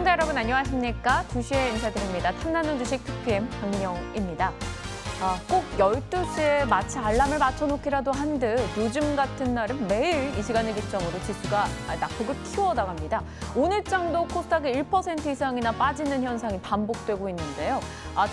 시청자 여러분 안녕하십니까? 2시에 인사드립니다. 탐나는 주식 2PM 박민영입니다. 꼭 12시에 마치 알람을 맞춰놓기라도 한 듯 요즘 같은 날은 매일 이 시간을 기점으로 지수가 낙폭을 키워나갑니다. 오늘장도 코스닥이 1% 이상이나 빠지는 현상이 반복되고 있는데요.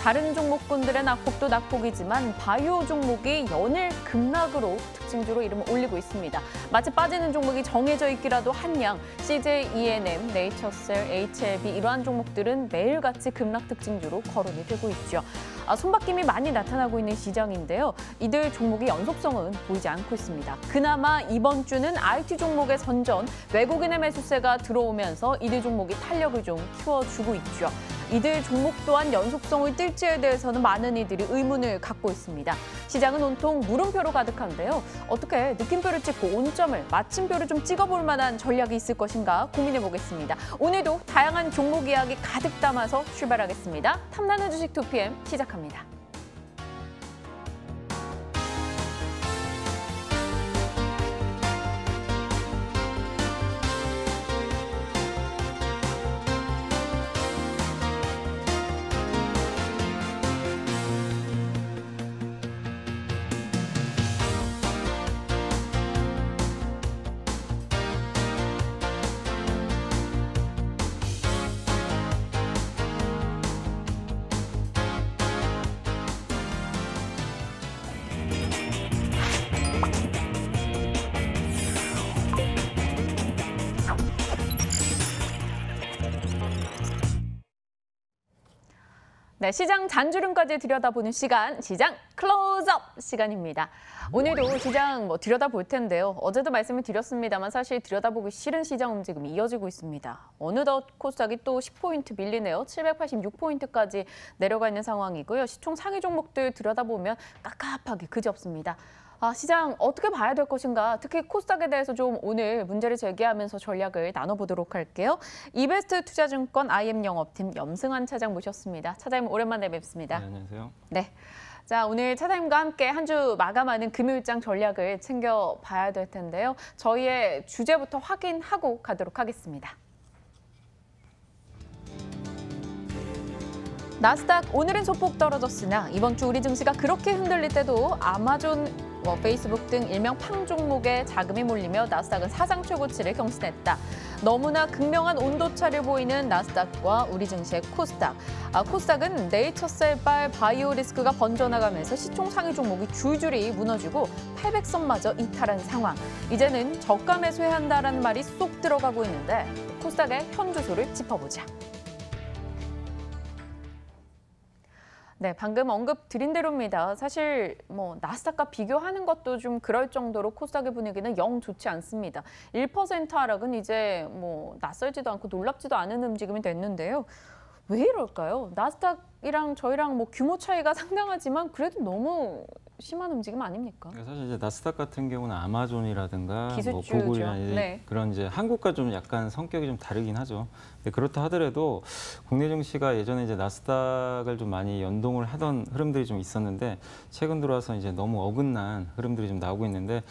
다른 종목군들의 낙폭도 낙폭이지만 바이오 종목이 연일 급락으로 특징주로 이름을 올리고 있습니다. 마치 빠지는 종목이 정해져 있기라도 한양, CJ ENM, 네이처셀, HLB 이러한 종목들은 매일같이 급락 특징주로 거론이 되고 있죠. 손바뀜이 많이 나타나고 있는 시장인데요. 이들 종목의 연속성은 보이지 않고 있습니다. 그나마 이번 주는 IT 종목의 선전, 외국인의 매수세가 들어오면서 이들 종목이 탄력을 좀 키워주고 있죠. 이들 종목 또한 연속성을 띨지에 대해서는 많은 이들이 의문을 갖고 있습니다. 시장은 온통 물음표로 가득한데요. 어떻게 느낌표를 찍고 온점을, 마침표를 좀 찍어볼 만한 전략이 있을 것인가 고민해보겠습니다. 오늘도 다양한 종목 이야기 가득 담아서 출발하겠습니다. 탐나는 주식 2PM 시작합니다. 네, 시장 잔주름까지 들여다보는 시간, 시장 클로즈업 시간입니다. 오늘도 시장 들여다볼 텐데요. 어제도 말씀을 드렸습니다만 사실 들여다보기 싫은 시장 움직임이 이어지고 있습니다. 어느덧 코스닥이 또 10포인트 밀리네요. 786포인트까지 내려가 있는 상황이고요. 시총 상위 종목들 들여다보면 깝깝하게 그지없습니다. 시장 어떻게 봐야 될 것인가, 특히 코스닥에 대해서 좀 오늘 문제를 제기하면서 전략을 나눠보도록 할게요. 이베스트 투자증권 IM 영업팀 염승환 차장 모셨습니다. 차장님 오랜만에 뵙습니다. 네, 안녕하세요. 네. 자, 오늘 차장님과 함께 한 주 마감하는 금요일장 전략을 챙겨봐야 될 텐데요. 저희의 주제부터 확인하고 가도록 하겠습니다. 나스닥 오늘은 소폭 떨어졌으나 이번 주 우리 증시가 그렇게 흔들릴 때도 아마존, 페이스북 등 일명 팡 종목에 자금이 몰리며 나스닥은 사상 최고치를 경신했다. 너무나 극명한 온도차를 보이는 나스닥과 우리 증시의 코스닥. 코스닥은 네이처셀발 바이오 리스크가 번져나가면서 시총 상위 종목이 줄줄이 무너지고 800선마저 이탈한 상황. 이제는 저가 매수해야 한다라는 말이 쏙 들어가고 있는데 코스닥의 현 주소를 짚어보자. 네, 방금 언급 드린 대로입니다. 사실 나스닥과 비교하는 것도 좀 그럴 정도로 코스닥의 분위기는 영 좋지 않습니다. 1% 하락은 이제 낯설지도 않고 놀랍지도 않은 움직임이 됐는데요. 왜 이럴까요? 나스닥이랑 저희랑 규모 차이가 상당하지만 그래도 너무 심한 움직임 아닙니까? 사실 이제 나스닥 같은 경우는 아마존이라든가 기술주죠. 구글이나 네. 그런 이제 한국과 좀 약간 성격이 좀 다르긴 하죠. 그렇다 하더라도 국내 증시가 예전에 이제 나스닥을 좀 많이 연동을 하던 흐름들이 좀 있었는데 최근 들어와서 이제 너무 어긋난 흐름들이 좀 나오고 있는데.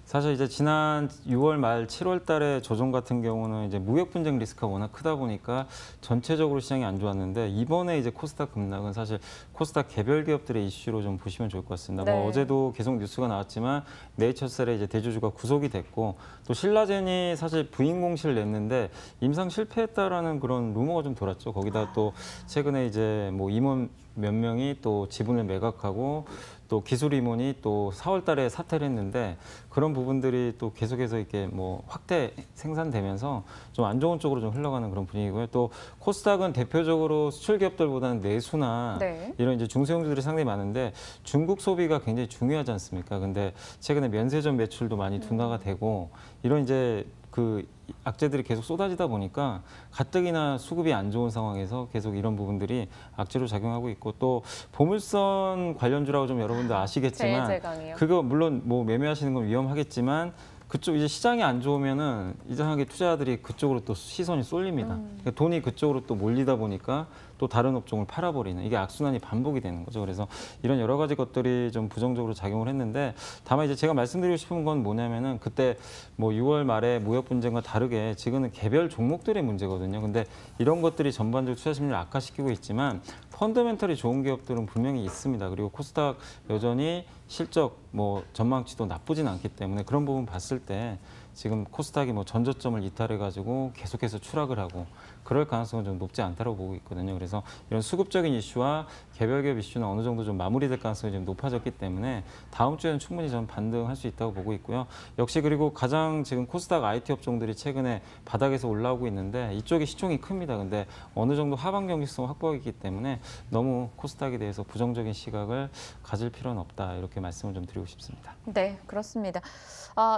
사실 이제 지난 6월 말 7월 달에 조정 같은 경우는 이제 무역 분쟁 리스크가 워낙 크다 보니까 전체적으로 시장이 안 좋았는데 이번에 이제 코스닥 급락은 사실 코스닥 개별 기업들의 이슈로 좀 보시면 좋을 것 같습니다. 네. 어제도 계속 뉴스가 나왔지만 네이처셀의 이제 대주주가 구속이 됐고 또 신라젠이 사실 부인 공시를 냈는데 임상 실패했다라는 그런 루머가 좀 돌았죠. 거기다 또 최근에 이제 임원 몇 명이 또 지분을 매각하고 또 기술 임원이 또 4월 달에 사퇴를 했는데 그런 부분들이 또 계속해서 이렇게 확대 생산되면서 좀 안 좋은 쪽으로 좀 흘러가는 그런 분위기고요. 또 코스닥은 대표적으로 수출 기업들보다는 내수나 네. 이런 이제 중소형주들이 상당히 많은데 중국 소비가 굉장히 중요하지 않습니까? 근데 최근에 면세점 매출도 많이 둔화가 되고 이런 이제 그 악재들이 계속 쏟아지다 보니까 가뜩이나 수급이 안 좋은 상황에서 계속 이런 부분들이 악재로 작용하고 있고 또 보물선 관련주라고 좀 여러분들 아시겠지만 제일제강이요. 그거 물론 매매하시는 건 위험하겠지만 그쪽 이제 시장이 안 좋으면은 이상하게 투자자들이 그쪽으로 또 시선이 쏠립니다. 그러니까 돈이 그쪽으로 또 몰리다 보니까 또 다른 업종을 팔아버리는 이게 악순환이 반복이 되는 거죠. 그래서 이런 여러 가지 것들이 좀 부정적으로 작용을 했는데 다만 이제 제가 말씀드리고 싶은 건 뭐냐면은 그때 뭐 6월 말에 무역 분쟁과 다르게 지금은 개별 종목들의 문제거든요. 근데 이런 것들이 전반적으로 투자 심리를 악화시키고 있지만 펀더멘털이 좋은 기업들은 분명히 있습니다. 그리고 코스닥 여전히 실적 뭐 전망치도 나쁘진 않기 때문에 그런 부분 봤을 때 지금 코스닥이 뭐 전저점을 이탈해가지고 계속해서 추락을 하고 그럴 가능성은 좀 높지 않다고 보고 있거든요. 그래서 이런 수급적인 이슈와 개별 기업 이슈는 어느 정도 좀 마무리될 가능성이 좀 높아졌기 때문에 다음 주에는 충분히 좀 반등할 수 있다고 보고 있고요. 역시 그리고 가장 지금 코스닥 IT 업종들이 최근에 바닥에서 올라오고 있는데 이쪽이 시총이 큽니다. 근데 어느 정도 하방 경직성 확보하기 때문에 너무 코스닥에 대해서 부정적인 시각을 가질 필요는 없다. 이렇게 말씀을 좀 드리고 싶습니다. 네, 그렇습니다.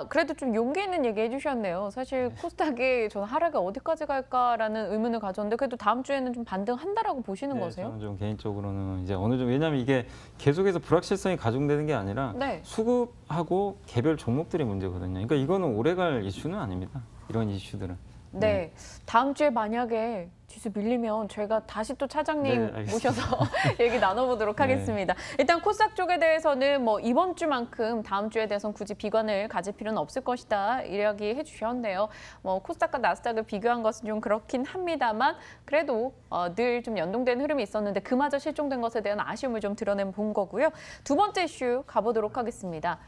그래도 좀 용기 있는 얘기 해주셨네요. 사실 코스닥이 저는 하락이 어디까지 갈까라는 의문을 가졌는데 그래도 다음 주에는 좀 반등한다라고 보시는 거세요? 저는 좀 개인적으로는 이제 어느 정도 왜냐하면 이게 계속해서 불확실성이 가중되는 게 아니라 네. 수급하고 개별 종목들의 문제거든요. 그러니까 이거는 오래갈 이슈는 아닙니다. 이런 이슈들은. 네. 다음 주에 만약에 지수 밀리면 저희가 다시 또 차장님 네, 알겠습니다. 모셔서 얘기 나눠보도록 하겠습니다. 일단 코스닥 쪽에 대해서는 뭐 이번 주만큼 다음 주에 대해서는 굳이 비관을 가질 필요는 없을 것이다 이야기해 주셨는데요. 뭐 코스닥과 나스닥을 비교한 것은 좀 그렇긴 합니다만 그래도 늘 좀 연동된 흐름이 있었는데 그마저 실종된 것에 대한 아쉬움을 좀 드러낸 본 거고요. 두 번째 이슈 가보도록 하겠습니다.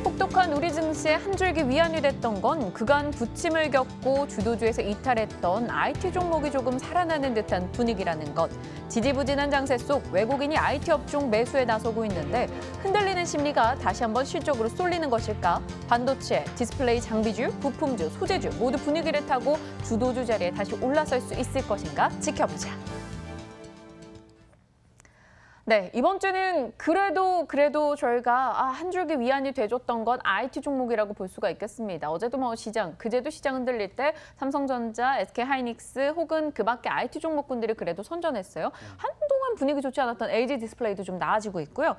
혹독한 우리 증시에 한 줄기 위안이 됐던 건 그간 부침을 겪고 주도주에서 이탈했던 IT 종목이 조금 살아나는 듯한 분위기라는 것. 지지부진한 장세 속 외국인이 IT 업종 매수에 나서고 있는데 흔들리는 심리가 다시 한번 실적으로 쏠리는 것일까? 반도체, 디스플레이 장비주, 부품주, 소재주 모두 분위기를 타고 주도주 자리에 다시 올라설 수 있을 것인가? 지켜보자. 네, 이번 주는 그래도 저희가 한 줄기 위안이 돼줬던 건 IT 종목이라고 볼 수가 있겠습니다. 어제도 뭐 그제도 시장 흔들릴 때 삼성전자, SK하이닉스 혹은 그 밖에 IT 종목군들이 그래도 선전했어요. 한동안 분위기 좋지 않았던 LG 디스플레이도 좀 나아지고 있고요.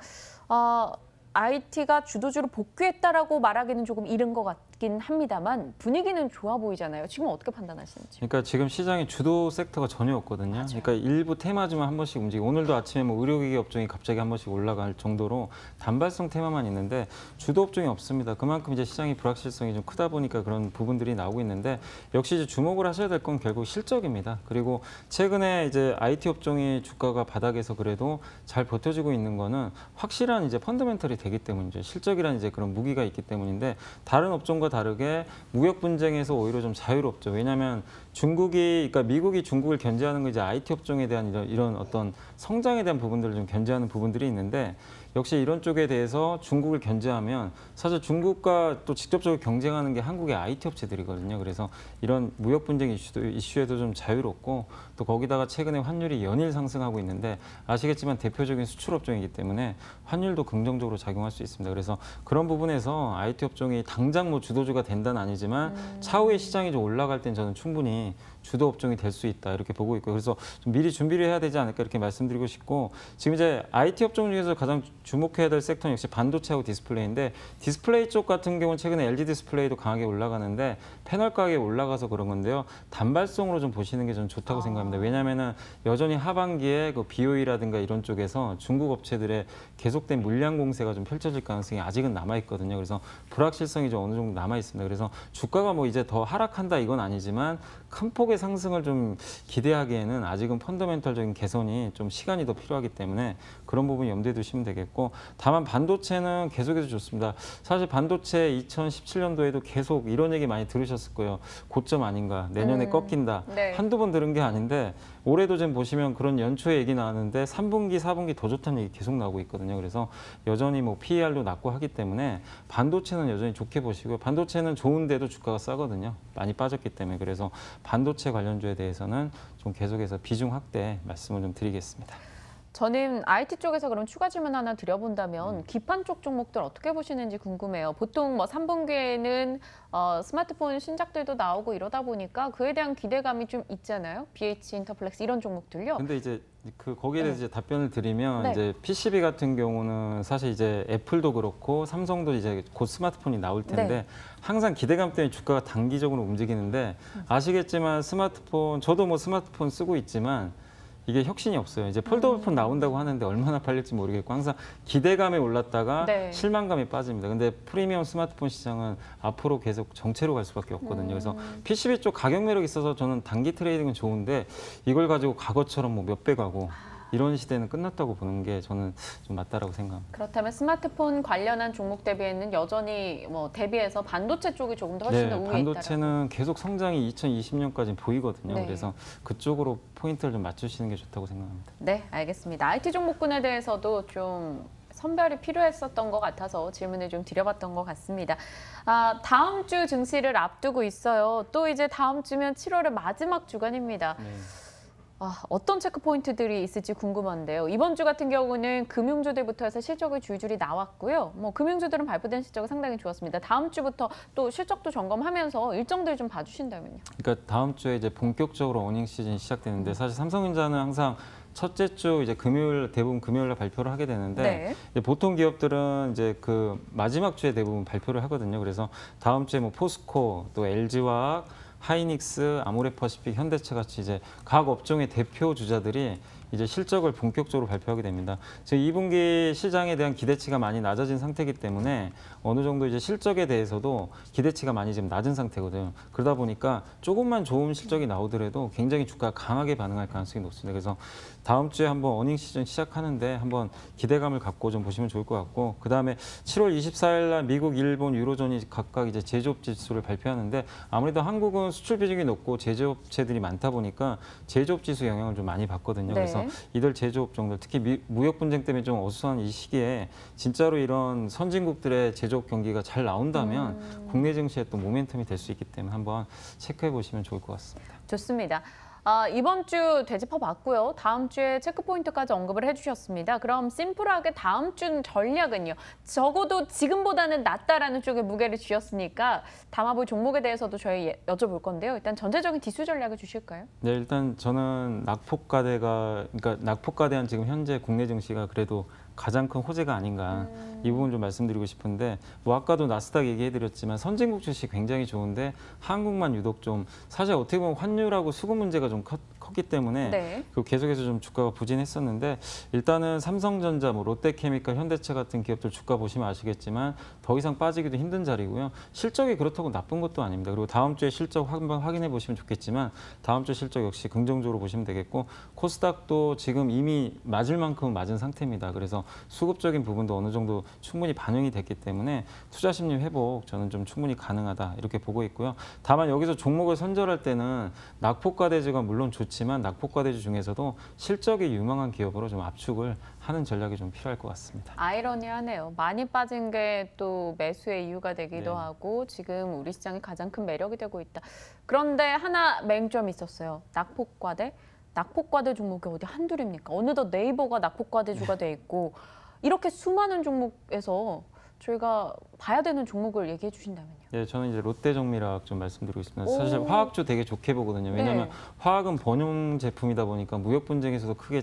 IT가 주도주로 복귀했다라고 말하기는 조금 이른 것 같긴 합니다만 분위기는 좋아 보이잖아요. 지금 어떻게 판단하시는지? 그러니까 지금 시장의 주도 섹터가 전혀 없거든요. 맞아요. 그러니까 일부 테마주만 한 번씩 움직이고 오늘도 아침에 뭐 의료기기 업종이 갑자기 한 번씩 올라갈 정도로 단발성 테마만 있는데 주도 업종이 없습니다. 그만큼 이제 시장의 불확실성이 좀 크다 보니까 그런 부분들이 나오고 있는데 역시 이제 주목을 하셔야 될 건 결국 실적입니다. 그리고 최근에 이제 IT 업종이 주가가 바닥에서 그래도 잘 버텨주고 있는 거는 확실한 이제 펀더멘털이 되기 때문이죠. 실적이란 이제 그런 무기가 있기 때문인데 다른 업종과 다르게 무역 분쟁에서 오히려 좀 자유롭죠. 왜냐하면 그러니까 미국이 중국을 견제하는 건 이제 IT 업종에 대한 이런 어떤 성장에 대한 부분들을 좀 견제하는 부분들이 있는데 역시 이런 쪽에 대해서 중국을 견제하면 사실 중국과 또 직접적으로 경쟁하는 게 한국의 IT 업체들이거든요. 그래서 이런 무역 분쟁 이슈에도 좀 자유롭고 또 거기다가 최근에 환율이 연일 상승하고 있는데 아시겠지만 대표적인 수출 업종이기 때문에 환율도 긍정적으로 작용할 수 있습니다. 그래서 그런 부분에서 IT 업종이 당장 뭐 주도주가 된다는 아니지만 차후에 시장이 좀 올라갈 땐 저는 충분히 주도 업종이 될 수 있다 이렇게 보고 있고요. 그래서 좀 미리 준비를 해야 되지 않을까 이렇게 말씀드리고 싶고 지금 이제 IT 업종 중에서 가장 주목해야 될 섹터는 역시 반도체하고 디스플레이인데 디스플레이 쪽 같은 경우는 최근에 LG 디스플레이도 강하게 올라가는데 패널 가격이 올라가서 그런 건데요. 단발성으로 좀 보시는 게 저는 좋다고 생각합니다. 왜냐하면은 여전히 하반기에 그 BOE라든가 이런 쪽에서 중국 업체들의 계속된 물량 공세가 좀 펼쳐질 가능성이 아직은 남아 있거든요. 그래서 불확실성이 좀 어느 정도 남아 있습니다. 그래서 주가가 뭐 이제 더 하락한다 이건 아니지만 큰 폭의 상승을 좀 기대하기에는 아직은 펀더멘털적인 개선이 좀 시간이 더 필요하기 때문에 그런 부분 염두에 두시면 되겠고 다만 반도체는 계속해서 좋습니다. 사실 반도체 2017년도에도 계속 이런 얘기 많이 들으셨을 거예요. 고점 아닌가, 내년에 꺾인다. 네. 한두 번 들은 게 아닌데 올해도 지금 보시면 그런 연초에 얘기 나왔는데 3분기, 4분기 더 좋다는 얘기 계속 나오고 있거든요. 그래서 여전히 뭐 PER도 낮고 하기 때문에 반도체는 여전히 좋게 보시고요. 반도체는 좋은데도 주가가 싸거든요. 많이 빠졌기 때문에. 그래서 반도체 관련주에 대해서는 좀 계속해서 비중 확대 말씀을 좀 드리겠습니다. 저는 IT 쪽에서 그럼 추가 질문 하나 드려본다면 기판 쪽 종목들 어떻게 보시는지 궁금해요. 보통 뭐 3분기에는 스마트폰 신작들도 나오고 이러다 보니까 그에 대한 기대감이 좀 있잖아요. BH, 인터플렉스 이런 종목들요. 근데 이제 거기에 대해서 네. 이제 답변을 드리면 네. 이제 PCB 같은 경우는 사실 이제 애플도 그렇고 삼성도 이제 곧 스마트폰이 나올 텐데 네. 항상 기대감 때문에 주가가 단기적으로 움직이는데 아시겠지만 스마트폰 저도 뭐 스마트폰 쓰고 있지만 이게 혁신이 없어요. 이제 폴더블폰 나온다고 하는데 얼마나 팔릴지 모르겠고 항상 기대감에 올랐다가 네. 실망감에 빠집니다. 근데 프리미엄 스마트폰 시장은 앞으로 계속 정체로 갈 수밖에 없거든요. 그래서 PCB 쪽 가격 매력이 있어서 저는 단기 트레이딩은 좋은데 이걸 가지고 과거처럼 뭐 몇 배 가고 이런 시대는 끝났다고 보는 게 저는 좀 맞다라고 생각합니다. 그렇다면 스마트폰 관련한 종목 대비에는 여전히 뭐 대비해서 반도체 쪽이 조금 더 훨씬 더 우위에 있다. 반도체는 계속 성장이 2020년까지 보이거든요. 네. 그래서 그쪽으로 포인트를 좀 맞추시는 게 좋다고 생각합니다. 네, 알겠습니다. IT 종목군에 대해서도 좀 선별이 필요했었던 것 같아서 질문을 좀 드려봤던 것 같습니다. 다음 주 증시를 앞두고 있어요. 또 이제 다음 주면 7월의 마지막 주간입니다. 네. 어떤 체크 포인트들이 있을지 궁금한데요. 이번 주 같은 경우는 금융주들부터 해서 실적이 줄줄이 나왔고요. 뭐 금융주들은 발표된 실적이 상당히 좋았습니다. 다음 주부터 또 실적도 점검하면서 일정들 좀 봐주신다면요. 그러니까 다음 주에 이제 본격적으로 어닝 시즌이 시작되는데 사실 삼성전자는 항상 첫째 주 이제 대부분 금요일날 발표를 하게 되는데 네. 이제 보통 기업들은 이제 그 마지막 주에 대부분 발표를 하거든요. 그래서 다음 주에 뭐 포스코, 또 LG화학, 하이닉스, 아모레퍼시픽, 현대차 같이 이제 각 업종의 대표 주자들이 이제 실적을 본격적으로 발표하게 됩니다. 지금 2분기 시장에 대한 기대치가 많이 낮아진 상태이기 때문에 어느 정도 이제 실적에 대해서도 기대치가 많이 지금 낮은 상태거든요. 그러다 보니까 조금만 좋은 실적이 나오더라도 굉장히 주가가 강하게 반응할 가능성이 높습니다. 그래서 다음 주에 한번 어닝 시즌 시작하는데 한번 기대감을 갖고 좀 보시면 좋을 것 같고 그다음에 7월 24일 날 미국, 일본, 유로존이 각각 이제 제조업 지수를 발표하는데 아무래도 한국은 수출 비중이 높고 제조업체들이 많다 보니까 제조업 지수 영향을 좀 많이 받거든요. 네. 그래서 이들 제조업종들 특히 무역 분쟁 때문에 좀 어수선한 이 시기에 진짜로 이런 선진국들의 제조업 경기가 잘 나온다면 국내 증시에 또 모멘텀이 될 수 있기 때문에 한번 체크해 보시면 좋을 것 같습니다. 좋습니다. 이번 주 되짚어봤고요. 다음 주에 체크포인트까지 언급을 해주셨습니다. 그럼 심플하게 다음 주 전략은요. 적어도 지금보다는 낫다라는 쪽에 무게를 주셨으니까 담아볼 종목에 대해서도 저희 여쭤볼 건데요. 일단 전체적인 기술 전략을 주실까요? 네, 일단 저는 그러니까 낙폭과대한 지금 현재 국내 증시가 그래도 가장 큰 호재가 아닌가 이 부분 좀 말씀드리고 싶은데 뭐 아까도 나스닥 얘기해드렸지만 선진국 주식 굉장히 좋은데 한국만 유독 좀 사실 어떻게 보면 환율하고 수급 문제가 좀 컸기 때문에 네. 그 계속해서 좀 주가가 부진했었는데 일단은 삼성전자, 뭐 롯데케미칼, 현대차 같은 기업들 주가 보시면 아시겠지만 더 이상 빠지기도 힘든 자리고요. 실적이 그렇다고 나쁜 것도 아닙니다. 그리고 다음 주에 실적 한번 확인해 보시면 좋겠지만 다음 주 실적 역시 긍정적으로 보시면 되겠고 코스닥도 지금 이미 맞을 만큼 맞은 상태입니다. 그래서 수급적인 부분도 어느 정도 충분히 반영이 됐기 때문에 투자 심리 회복 저는 좀 충분히 가능하다 이렇게 보고 있고요. 다만 여기서 종목을 선별할 때는 낙폭과대주가 물론 좋지만 낙폭과대주 중에서도 실적이 유망한 기업으로 좀 압축을 하는 전략이 좀 필요할 것 같습니다. 아이러니하네요. 많이 빠진 게 또 매수의 이유가 되기도 네. 하고 지금 우리 시장이 가장 큰 매력이 되고 있다. 그런데 하나 맹점이 있었어요. 낙폭과대. 낙폭과대 종목이 어디 한둘입니까? 어느덧 네이버가 낙폭과대주가 돼 있고 이렇게 수많은 종목에서 저희가 봐야 되는 종목을 얘기해 주신다면요. 네, 저는 이제 롯데정밀화학 좀 말씀드리고 싶습니다. 오. 사실 화학주 되게 좋게 보거든요. 왜냐하면 네. 화학은 번용 제품이다 보니까 무역 분쟁에서도 크게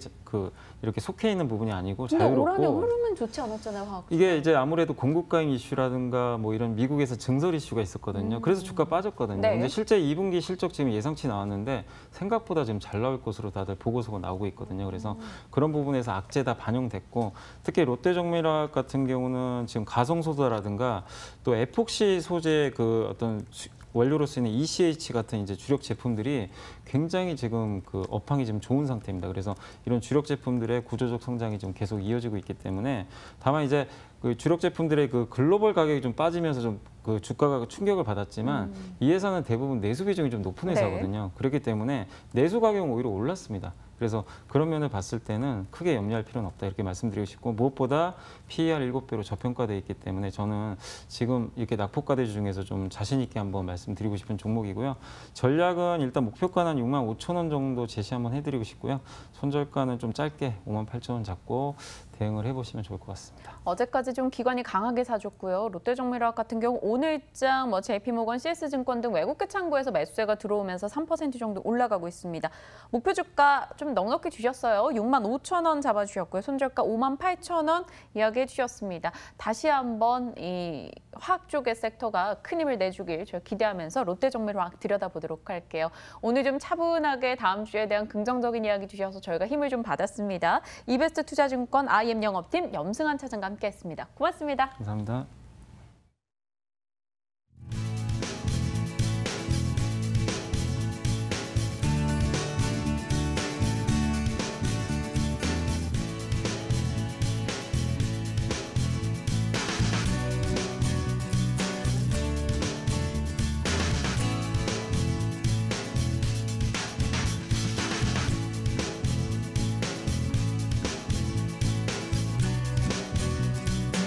이렇게 속해 있는 부분이 아니고 근데 올 한해 자유롭고 흐름은 좋지 않았잖아요, 화학. 이게 이제 아무래도 공급가행 이슈라든가 뭐 이런 미국에서 증설 이슈가 있었거든요. 그래서 주가 빠졌거든요. 네. 근데 실제 2분기 실적 지금 예상치 나왔는데 생각보다 지금 잘 나올 것으로 다들 보고서가 나오고 있거든요. 그래서 그런 부분에서 악재 다 반영됐고 특히 롯데정밀화학 같은 경우는 지금 가성소다라든가 또 에폭시 소재 그 어떤 원료로 쓰이는 ECH 같은 이제 주력 제품들이 굉장히 지금 그 업황이 지금 좋은 상태입니다. 그래서 이런 주력 제품들의 구조적 성장이 좀 계속 이어지고 있기 때문에 다만 이제 그 주력 제품들의 그 글로벌 가격이 좀 빠지면서 좀 그 주가가 충격을 받았지만 이 회사는 대부분 내수 비중이 좀 높은 회사거든요. 그렇기 때문에 내수 가격은 오히려 올랐습니다. 그래서 그런 면을 봤을 때는 크게 염려할 필요는 없다 이렇게 말씀드리고 싶고 무엇보다 PER 7배로 저평가되어 있기 때문에 저는 지금 이렇게 낙폭과대주 중에서 좀 자신 있게 한번 말씀드리고 싶은 종목이고요. 전략은 일단 목표가는 65,000원 정도 제시 한번 해드리고 싶고요. 손절가는 좀 짧게 58,000원 잡고 대응을 해보시면 좋을 것 같습니다. 어제까지 좀 기관이 강하게 사줬고요. 롯데정밀화학 같은 경우 오늘장 JP모건, CS증권 등 외국계 창구에서 매수세가 들어오면서 3% 정도 올라가고 있습니다. 목표 주가 좀 넉넉히 주셨어요. 65,000원 잡아주셨고요. 손절가 58,000원 이야기해 주셨습니다. 다시 한번 이 화학 쪽의 섹터가 큰 힘을 내주길 저희 기대하면서 롯데정밀화학 들여다보도록 할게요. 오늘 좀 차분하게 다음 주에 대한 긍정적인 이야기 주셔서 저희가 힘을 좀 받았습니다. 이베스트 투자증권 IM 영업팀 염승환 차장과 함께했습니다. 고맙습니다. 감사합니다.